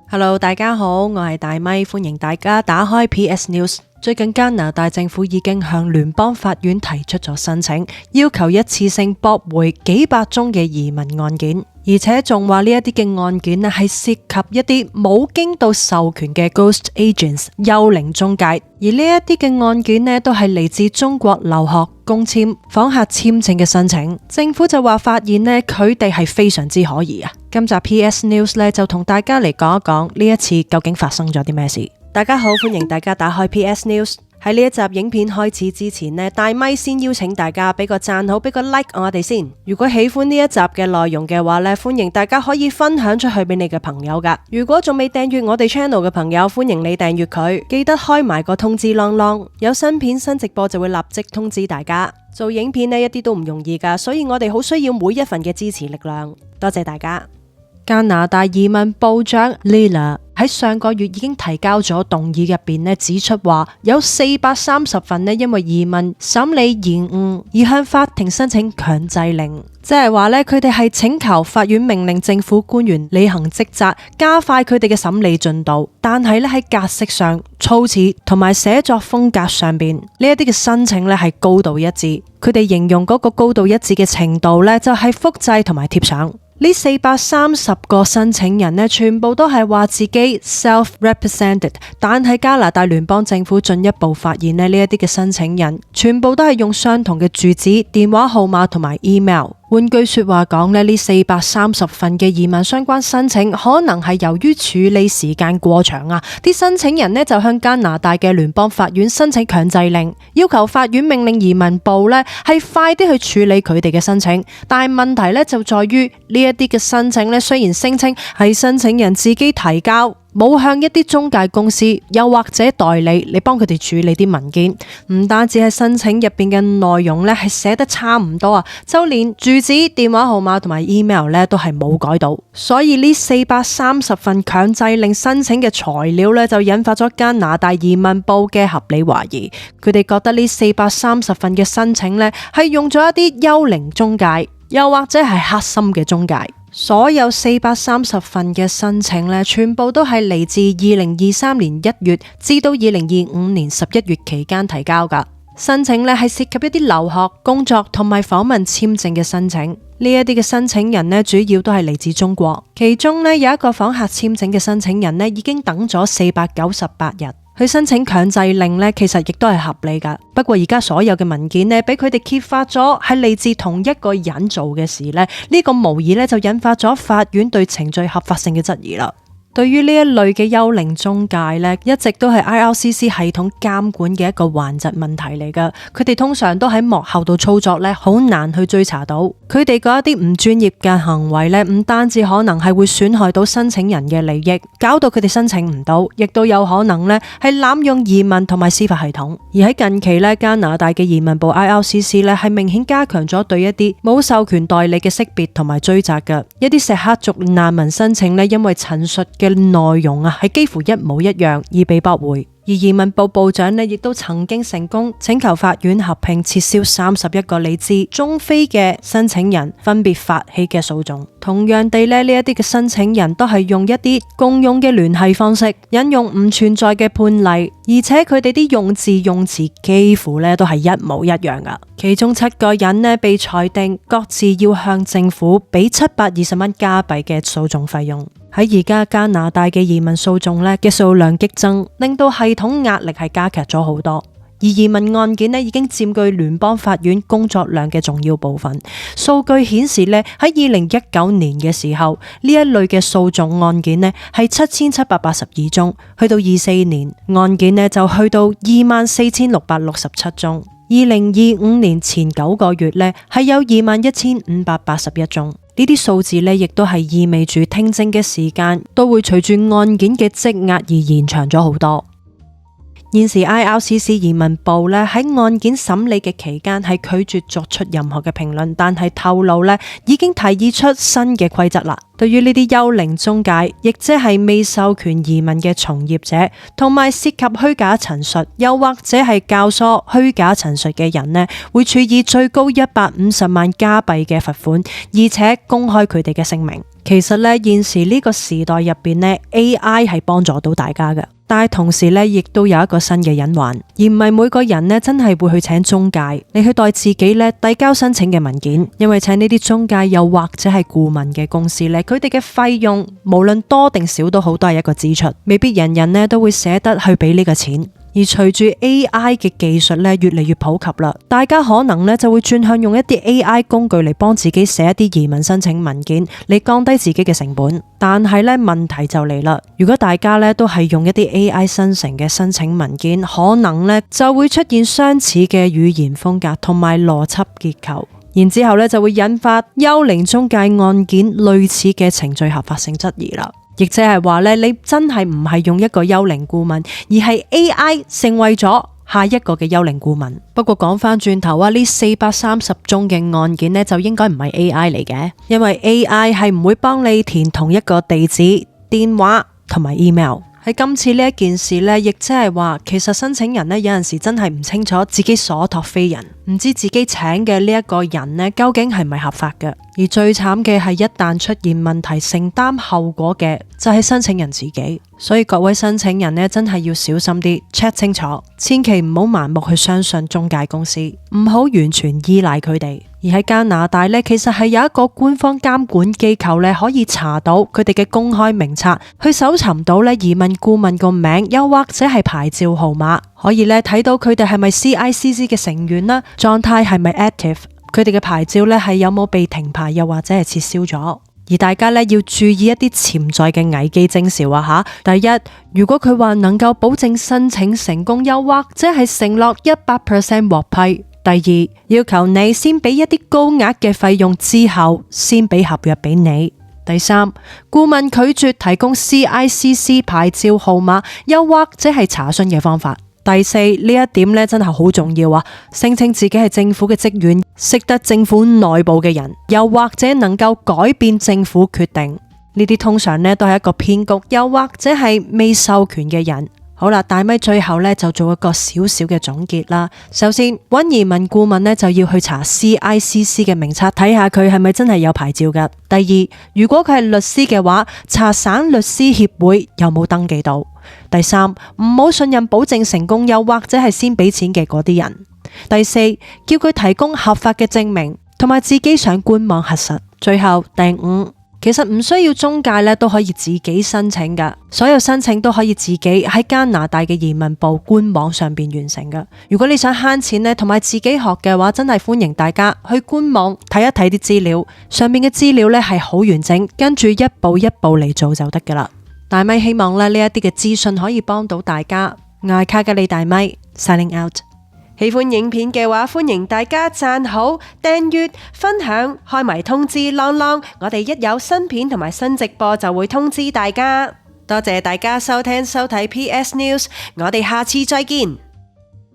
Hello， 大家好，我係大咪，歡迎大家打開 PS News。最近加拿大政府已經向聯邦法院提出咗申請，要求一次性駁回幾百宗嘅移民案件，而且仲話呢一啲嘅案件咧係涉及一啲冇經到授權嘅 Ghost Agents 幽靈中介，而呢一啲嘅案件咧都係嚟自中國留學、工簽、訪客簽證嘅申請。政府就話發現咧佢哋係非常之可疑啊！今集 PS News 咧就同大家嚟講一講呢一次究竟發生咗啲咩事。大家好，歡迎大家打開 PS News。喺呢一集影片開始之前呢，大咪先邀請大家俾個讚好，俾個 like 我哋先。如果喜歡呢一集嘅內容嘅話呢，歡迎大家可以分享出去俾你嘅朋友噶。如果仲未訂閱我哋 channel 嘅朋友，歡迎你訂閱佢，記得開埋個通知啷啷，有新片新直播就會立即通知大家。做影片呢一啲都唔容易噶，所以我哋好需要每一份嘅支持力量，多謝大家。加拿大移民部長 Lila 喺上個月已經提交咗動議入邊指出話，有430份因為移民審理延誤而向法庭申請強制令，即係話佢哋係請求法院命令政府官員履行職責，加快佢哋嘅審理進度。但係喺格式上、措辭同埋寫作風格上邊，呢一啲嘅申請係高度一致。佢哋形容嗰個高度一致嘅程度就係複製同埋貼上。呢430個申請人全部都係話自己 self-represented， 但係加拿大聯邦政府進一步發現呢一啲嘅申請人全部都係用相同嘅住址、電話號碼同埋 email。換句說話講呢430份嘅移民相關申請可能係由於處理時間過長啊，啲申請人就向加拿大嘅聯邦法院申請強制令，要求法院命令移民部係快啲去處理佢哋嘅申請。但係問題就在於呢一啲嘅申請雖然聲稱係申請人自己提交，冇向一啲中介公司又或者代理你幫佢哋處理啲文件，唔單止係申請入邊嘅內容係寫得差唔多啊，就連住址、電話號碼同埋 email 都係冇改到。所以呢430份強制令申請嘅材料就引發咗加拿大移民部嘅合理懷疑。佢哋覺得呢430份嘅申請係用咗一啲幽靈中介，又或者係黑心嘅中介。所有430份嘅申請全部都係嚟自2023年1月至到2025年11月期間提交噶。申請係涉及一啲留學、工作同埋訪問簽證嘅申請。呢一啲嘅申請人主要都係嚟自中國，其中有一個訪客簽證嘅申請人已經等咗498日。去申請強制令其實亦都係合理噶。不過而家所有嘅文件俾佢哋揭發咗係嚟自同一個人做嘅事呢個無疑就引發咗法院對程序合法性嘅質疑啦。對於呢一類嘅幽靈中介一直都係 IRCC 系統監管嘅一個環節問題嚟噶。佢哋通常都喺幕後度操作好難去追查到。佢哋嗰一啲唔專業嘅行為唔單止可能係會損害到申請人嘅利益，搞到佢哋申請唔到，亦都有可能係濫用移民同埋司法系統。而喺近期加拿大嘅移民部 IRCC 係明顯加強咗對一啲冇授權代理嘅識別同埋追責嘅。一啲錫克族難民申請因為陳述嘅內容係幾乎一模一樣而被駁回。而移民部部長亦都曾經成功請求法院合併撤銷31個嚟自中非嘅申請人分別發起嘅訴訟。同樣地呢一啲嘅申請人都係用一啲共用嘅聯繫方式，引用唔存在嘅判例，而且佢哋啲用字用詞幾乎都係一模一樣噶。其中7個人被裁定各自要向政府俾720蚊加幣嘅訴訟費用。喺而家加拿大嘅移民訴訟嘅數量激增，令到系統壓力係加劇咗好多。而移民案件已經佔據聯邦法院工作量嘅重要部分。數據顯示喺2019年嘅時候，呢一類嘅訴訟案件係7782宗，去到24年案件就去到24667宗。2025年前9個月係有21581宗。呢啲數字亦都係意味住聽證嘅時間都會隨住案件嘅積壓而延長咗好多。現時 IRCC 移民部喺案件審理嘅期間係拒絕作出任何嘅評論，但係透露已經提議出新嘅規則啦。對於呢啲幽靈中介，亦即係未授權移民嘅從業者，同埋涉及虛假陳述，又或者係教唆虛假陳述嘅人會處以最高150萬加幣嘅罰款，而且公開佢哋嘅姓名。其實咧，現時呢個時代入邊咧，AI 係幫助到大家嘅，但係同時咧，亦都有一個新嘅隱患，而唔係每個人咧真係會去請中介，你去代自己咧遞交申請嘅文件，因為請呢啲中介又或者係顧問嘅公司咧，佢哋嘅費用無論多定少都好，都係一個支出，未必人人咧都會捨得去俾呢個錢。而隨住 AI 嘅技術咧越嚟越普及啦，大家可能咧就會轉向用一啲 AI 工具嚟幫自己寫一啲移民申請文件，嚟降低自己嘅成本。但係咧問題就嚟啦，如果大家咧都係用一啲 AI 生成嘅申請文件，可能咧就會出現相似嘅語言風格同埋邏輯結構，然之後咧就會引發幽靈中介案件類似嘅程序合法性質疑啦。亦即係話咧，你真係唔係用一個幽靈顧問，而係 AI 成為咗下一個嘅幽靈顧問。不過講翻轉頭啊，呢430宗嘅案件呢，就應該唔係 AI 嚟嘅，因為 AI 係唔會幫你填同一個地址、電話同埋 email。喺今次呢一件事呢，亦即係話，其實申請人呢，有陣時真係唔清楚自己所託非人，唔知自己請嘅呢一個人呢，究竟係咪合法嘅。而最慘嘅係，一旦出現問題，承擔後果嘅就係申請人自己。所以各位申請人呢，真係要小心啲 check 清楚，千祈唔好盲目去相信中介公司，唔好完全依賴佢哋。而喺加拿大呢，其實係有一個官方監管機構呢，可以查到佢哋嘅公開名冊，去搜尋到呢移民顧問個名，又或者係牌照號碼，可以呢睇到佢哋係咪 CICC 嘅成員啦，狀態係咪 active， 佢哋嘅牌照呢係有冇被停牌，又或者係撤銷咗。而大家呢要注意一啲潛在嘅危機徵兆啊吓！第一，如果佢話能夠保證申請成功，又或者係承諾100% 獲批。第二，要求你先俾一啲高額嘅費用之後，先俾合約俾你。第三，顧問拒絕提供 CICC 牌照號碼，又或者係查詢嘅方法。第四，呢一點咧真係好重要啊！聲稱自己係政府嘅職員，識得政府內部嘅人，又或者能夠改變政府決定，呢啲通常咧都係一個騙局，又或者係未授權嘅人。好啦，大咪最後咧就做一個小小嘅總結啦。首先，揾移民顧問咧就要去查 CICC 嘅名冊，睇下佢係咪真係有牌照噶。第二，如果佢係律師嘅話，查省律師協會有冇登記到。第三，唔好信任保證成功，又或者係先俾錢嘅嗰啲人。第四，叫佢提供合法嘅證明，同埋自己上官網核實。最後，第五，其實唔需要中介咧，都可以自己申請噶。所有申請都可以自己喺加拿大嘅移民部官網上邊完成噶。如果你想慳錢咧，同埋自己學嘅話，真係歡迎大家去官網睇一睇啲資料，上面嘅資料咧係好完整，跟住一步一步嚟做就得噶啦。大咪希望咧呢一啲嘅資訊可以幫到大家。愛卡嘅你大咪 signing out。喜歡影片嘅話，歡迎大家讚好、訂閱、分享、開埋通知啷，我哋一有新片同埋新直播就會通知大家。多謝大家收聽收睇 PS News，我哋下次再見。